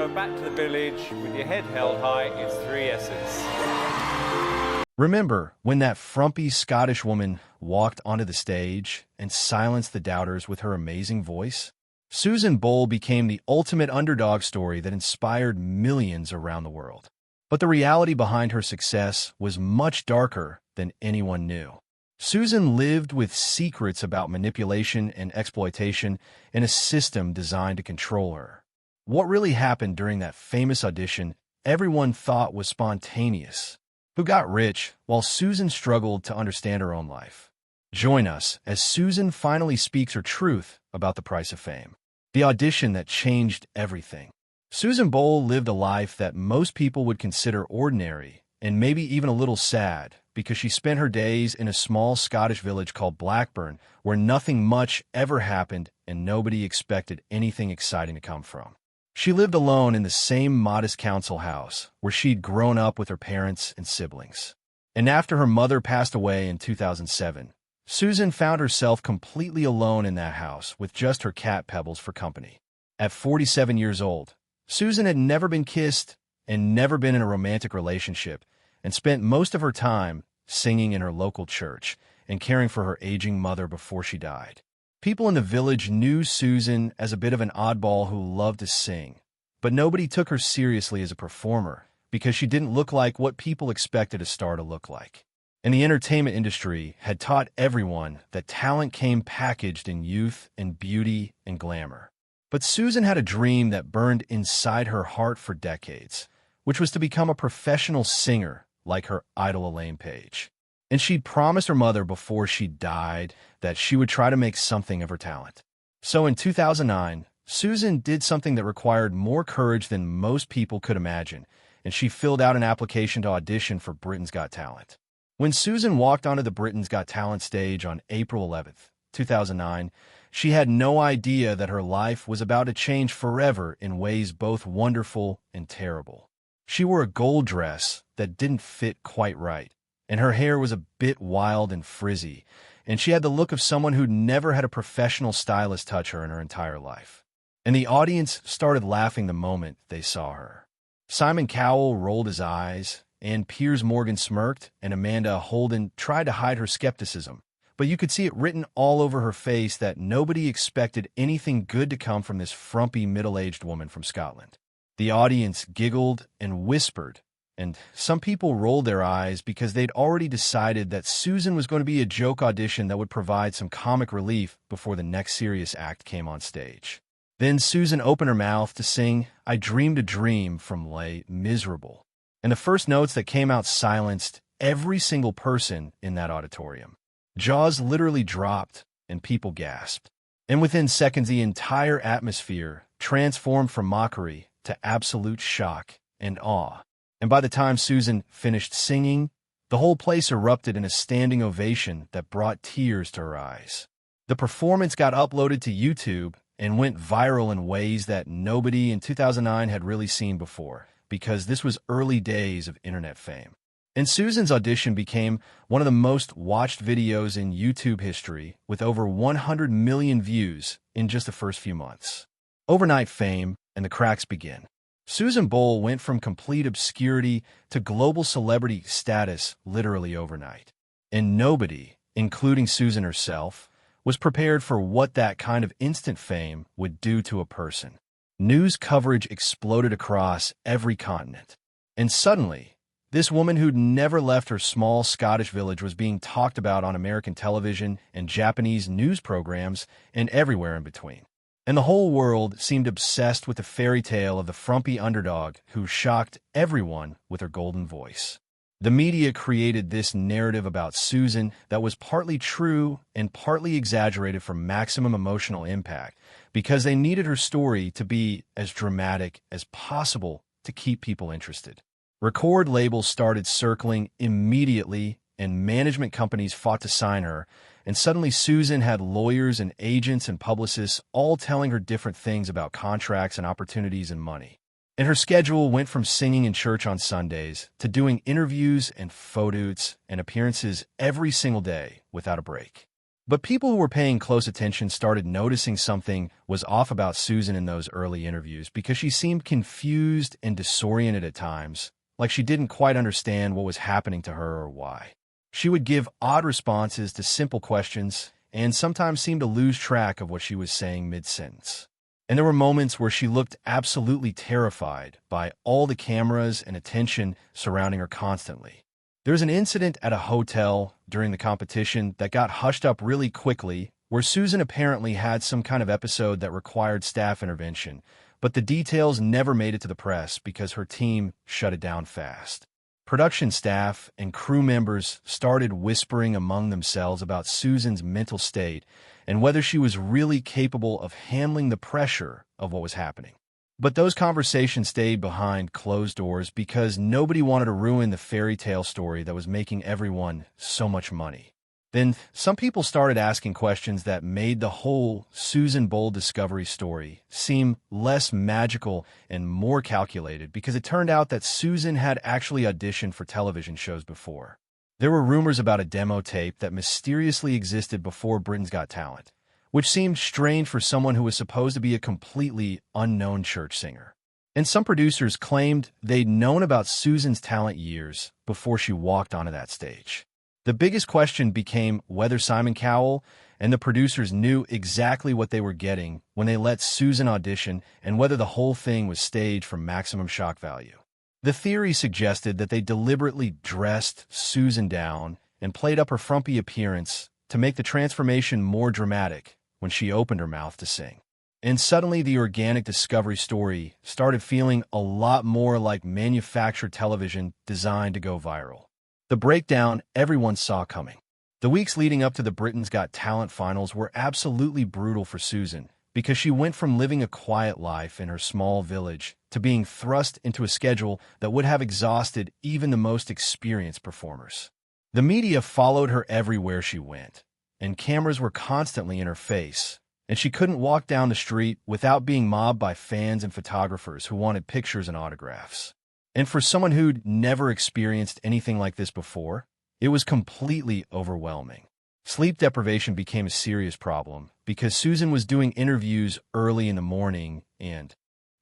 go back to the village with your head held high. It's 3 S's. Remember when that frumpy Scottish woman walked onto the stage and silenced the doubters with her amazing voice? Susan Boyle became the ultimate underdog story that inspired millions around the world. But the reality behind her success was much darker than anyone knew. Susan lived with secrets about manipulation and exploitation in a system designed to control her. What really happened during that famous audition everyone thought was spontaneous? Who got rich while Susan struggled to understand her own life? Join us as Susan finally speaks her truth about the price of fame, the audition that changed everything. Susan Boyle lived a life that most people would consider ordinary and maybe even a little sad, because she spent her days in a small Scottish village called Blackburn, where nothing much ever happened and nobody expected anything exciting to come from. She lived alone in the same modest council house where she'd grown up with her parents and siblings. And after her mother passed away in 2007, Susan found herself completely alone in that house with just her cat Pebbles for company. At 47 years old, Susan had never been kissed and never been in a romantic relationship, and spent most of her time singing in her local church and caring for her aging mother before she died. People in the village knew Susan as a bit of an oddball who loved to sing, but nobody took her seriously as a performer because she didn't look like what people expected a star to look like. And the entertainment industry had taught everyone that talent came packaged in youth and beauty and glamour. But Susan had a dream that burned inside her heart for decades, which was to become a professional singer like her idol Elaine Paige. And she'd promised her mother before she died that she would try to make something of her talent. So in 2009, Susan did something that required more courage than most people could imagine, and she filled out an application to audition for Britain's Got Talent. When Susan walked onto the Britain's Got Talent stage on April 11th, 2009, she had no idea that her life was about to change forever in ways both wonderful and terrible. She wore a gold dress that didn't fit quite right, and her hair was a bit wild and frizzy, and she had the look of someone who'd never had a professional stylist touch her in her entire life. And the audience started laughing the moment they saw her. Simon Cowell rolled his eyes, and Piers Morgan smirked, and Amanda Holden tried to hide her skepticism. But you could see it written all over her face that nobody expected anything good to come from this frumpy middle-aged woman from Scotland. The audience giggled and whispered, and some people rolled their eyes because they'd already decided that Susan was going to be a joke audition that would provide some comic relief before the next serious act came on stage. Then Susan opened her mouth to sing "I Dreamed a Dream" from Les Miserables, and the first notes that came out silenced every single person in that auditorium. Jaws literally dropped, and people gasped. And within seconds, the entire atmosphere transformed from mockery to absolute shock and awe. And by the time Susan finished singing, the whole place erupted in a standing ovation that brought tears to her eyes. The performance got uploaded to YouTube and went viral in ways that nobody in 2009 had really seen before, because this was early days of internet fame. And Susan's audition became one of the most watched videos in YouTube history, with over 100 million views in just the first few months. Overnight fame, and the cracks begin. Susan Boyle went from complete obscurity to global celebrity status literally overnight. And nobody, including Susan herself, was prepared for what that kind of instant fame would do to a person. News coverage exploded across every continent. And suddenly, this woman who'd never left her small Scottish village was being talked about on American television and Japanese news programs and everywhere in between. And the whole world seemed obsessed with the fairy tale of the frumpy underdog who shocked everyone with her golden voice. The media created this narrative about Susan that was partly true and partly exaggerated for maximum emotional impact, because they needed her story to be as dramatic as possible to keep people interested. Record labels started circling immediately, and management companies fought to sign her, and suddenly Susan had lawyers and agents and publicists all telling her different things about contracts and opportunities and money. And her schedule went from singing in church on Sundays to doing interviews and photos and appearances every single day without a break. But people who were paying close attention started noticing something was off about Susan in those early interviews because she seemed confused and disoriented at times, like she didn't quite understand what was happening to her or why. She would give odd responses to simple questions and sometimes seemed to lose track of what she was saying mid-sentence. And there were moments where she looked absolutely terrified by all the cameras and attention surrounding her constantly. There was an incident at a hotel during the competition that got hushed up really quickly, where Susan apparently had some kind of episode that required staff intervention, but the details never made it to the press because her team shut it down fast. Production staff and crew members started whispering among themselves about Susan's mental state and whether she was really capable of handling the pressure of what was happening. But those conversations stayed behind closed doors because nobody wanted to ruin the fairy tale story that was making everyone so much money. Then some people started asking questions that made the whole Susan Boyle discovery story seem less magical and more calculated because it turned out that Susan had actually auditioned for television shows before. There were rumors about a demo tape that mysteriously existed before Britain's Got Talent, which seemed strange for someone who was supposed to be a completely unknown church singer. And some producers claimed they'd known about Susan's talent years before she walked onto that stage. The biggest question became whether Simon Cowell and the producers knew exactly what they were getting when they let Susan audition and whether the whole thing was staged for maximum shock value. The theory suggested that they deliberately dressed Susan down and played up her frumpy appearance to make the transformation more dramatic when she opened her mouth to sing. And suddenly the organic discovery story started feeling a lot more like manufactured television designed to go viral. The breakdown everyone saw coming. The weeks leading up to the Britain's Got Talent finals were absolutely brutal for Susan because she went from living a quiet life in her small village to being thrust into a schedule that would have exhausted even the most experienced performers. The media followed her everywhere she went, and cameras were constantly in her face, and she couldn't walk down the street without being mobbed by fans and photographers who wanted pictures and autographs. And for someone who'd never experienced anything like this before, it was completely overwhelming. Sleep deprivation became a serious problem because Susan was doing interviews early in the morning and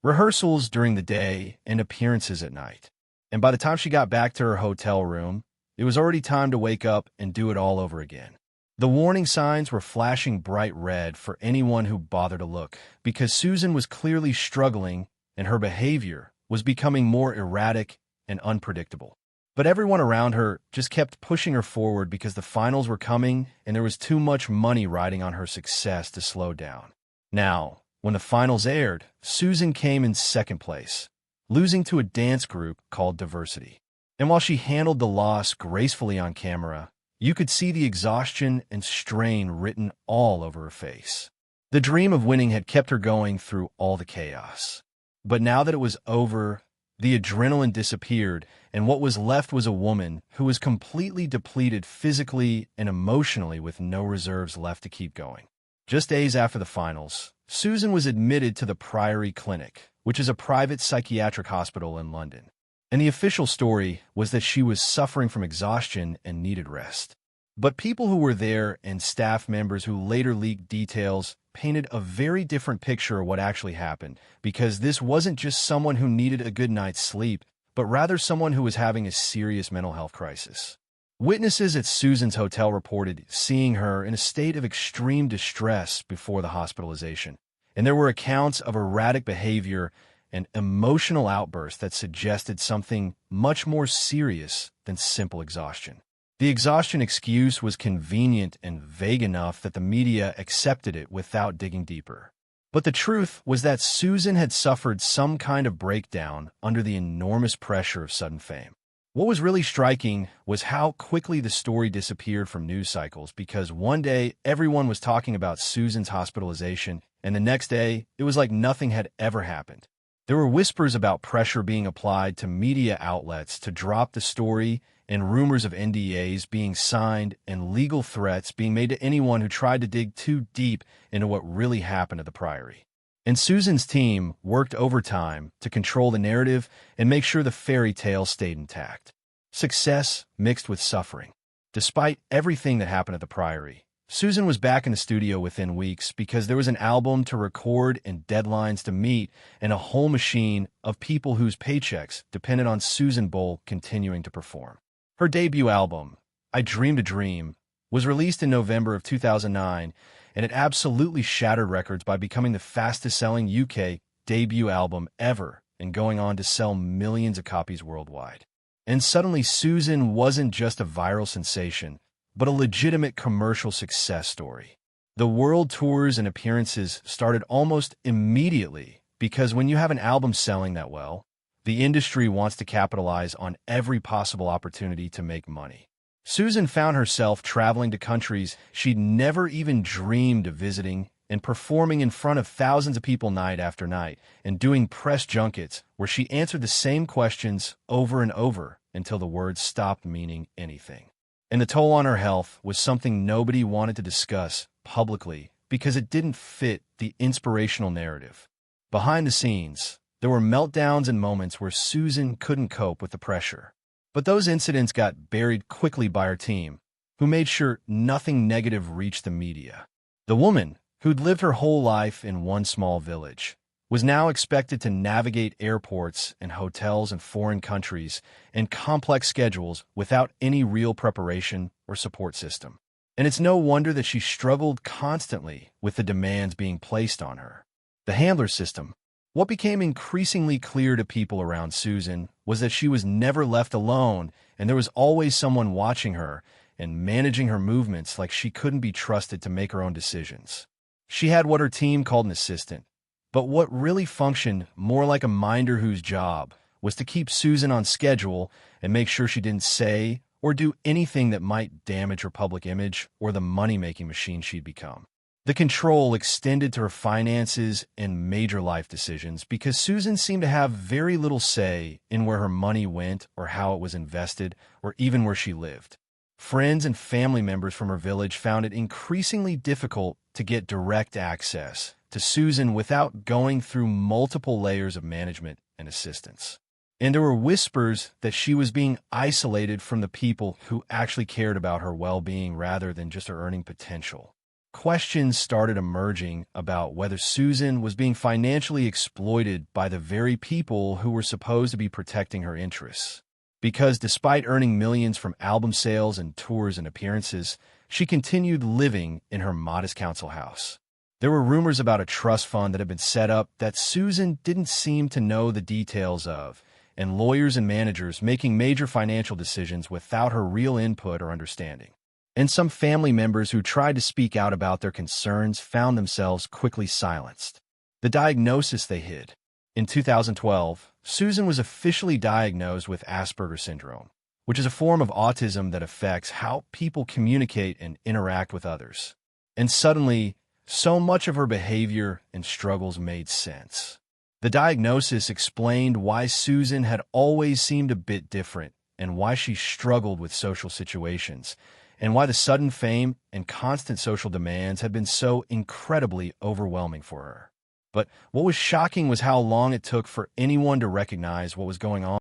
rehearsals during the day and appearances at night. And by the time she got back to her hotel room, it was already time to wake up and do it all over again. The warning signs were flashing bright red for anyone who bothered to look because Susan was clearly struggling and her behavior was becoming more erratic and unpredictable. But everyone around her just kept pushing her forward because the finals were coming and there was too much money riding on her success to slow down. Now, when the finals aired, Susan came in second place, losing to a dance group called Diversity. And while she handled the loss gracefully on camera, you could see the exhaustion and strain written all over her face. The dream of winning had kept her going through all the chaos. But now that it was over, the adrenaline disappeared, and what was left was a woman who was completely depleted physically and emotionally with no reserves left to keep going. Just days after the finals, Susan was admitted to the Priory Clinic, which is a private psychiatric hospital in London. And the official story was that she was suffering from exhaustion and needed rest. But people who were there and staff members who later leaked details painted a very different picture of what actually happened, because this wasn't just someone who needed a good night's sleep, but rather someone who was having a serious mental health crisis. Witnesses at Susan's hotel reported seeing her in a state of extreme distress before the hospitalization, and there were accounts of erratic behavior and emotional outbursts that suggested something much more serious than simple exhaustion. The exhaustion excuse was convenient and vague enough that the media accepted it without digging deeper. But the truth was that Susan had suffered some kind of breakdown under the enormous pressure of sudden fame. What was really striking was how quickly the story disappeared from news cycles, because one day everyone was talking about Susan's hospitalization, and the next day it was like nothing had ever happened. There were whispers about pressure being applied to media outlets to drop the story, and rumors of NDAs being signed and legal threats being made to anyone who tried to dig too deep into what really happened at the Priory. And Susan's team worked overtime to control the narrative and make sure the fairy tale stayed intact. Success mixed with suffering. Despite everything that happened at the Priory, Susan was back in the studio within weeks because there was an album to record and deadlines to meet and a whole machine of people whose paychecks depended on Susan Boyle continuing to perform. Her debut album, I Dreamed a Dream, was released in November of 2009, and it absolutely shattered records by becoming the fastest-selling UK debut album ever and going on to sell millions of copies worldwide. And suddenly, Susan wasn't just a viral sensation, but a legitimate commercial success story. The world tours and appearances started almost immediately because when you have an album selling that well, the industry wants to capitalize on every possible opportunity to make money. Susan found herself traveling to countries she'd never even dreamed of visiting and performing in front of thousands of people night after night and doing press junkets where she answered the same questions over and over until the words stopped meaning anything. And the toll on her health was something nobody wanted to discuss publicly because it didn't fit the inspirational narrative. Behind the scenes, there were meltdowns and moments where Susan couldn't cope with the pressure. But those incidents got buried quickly by her team, who made sure nothing negative reached the media. The woman, who'd lived her whole life in one small village, was now expected to navigate airports and hotels in foreign countries and complex schedules without any real preparation or support system. And it's no wonder that she struggled constantly with the demands being placed on her. The handler system. What became increasingly clear to people around Susan was that she was never left alone, and there was always someone watching her and managing her movements like she couldn't be trusted to make her own decisions. She had what her team called an assistant, but what really functioned more like a minder whose job was to keep Susan on schedule and make sure she didn't say or do anything that might damage her public image or the money-making machine she'd become. The control extended to her finances and major life decisions because Susan seemed to have very little say in where her money went or how it was invested or even where she lived. Friends and family members from her village found it increasingly difficult to get direct access to Susan without going through multiple layers of management and assistance. And there were whispers that she was being isolated from the people who actually cared about her well-being rather than just her earning potential. Questions started emerging about whether Susan was being financially exploited by the very people who were supposed to be protecting her interests. Because despite earning millions from album sales and tours and appearances, she continued living in her modest council house. There were rumors about a trust fund that had been set up that Susan didn't seem to know the details of, and lawyers and managers making major financial decisions without her real input or understanding. And some family members who tried to speak out about their concerns found themselves quickly silenced. The diagnosis they hid. In 2012, Susan was officially diagnosed with Asperger's syndrome, which is a form of autism that affects how people communicate and interact with others. And suddenly, so much of her behavior and struggles made sense. The diagnosis explained why Susan had always seemed a bit different and why she struggled with social situations, and why the sudden fame and constant social demands had been so incredibly overwhelming for her. But what was shocking was how long it took for anyone to recognize what was going on.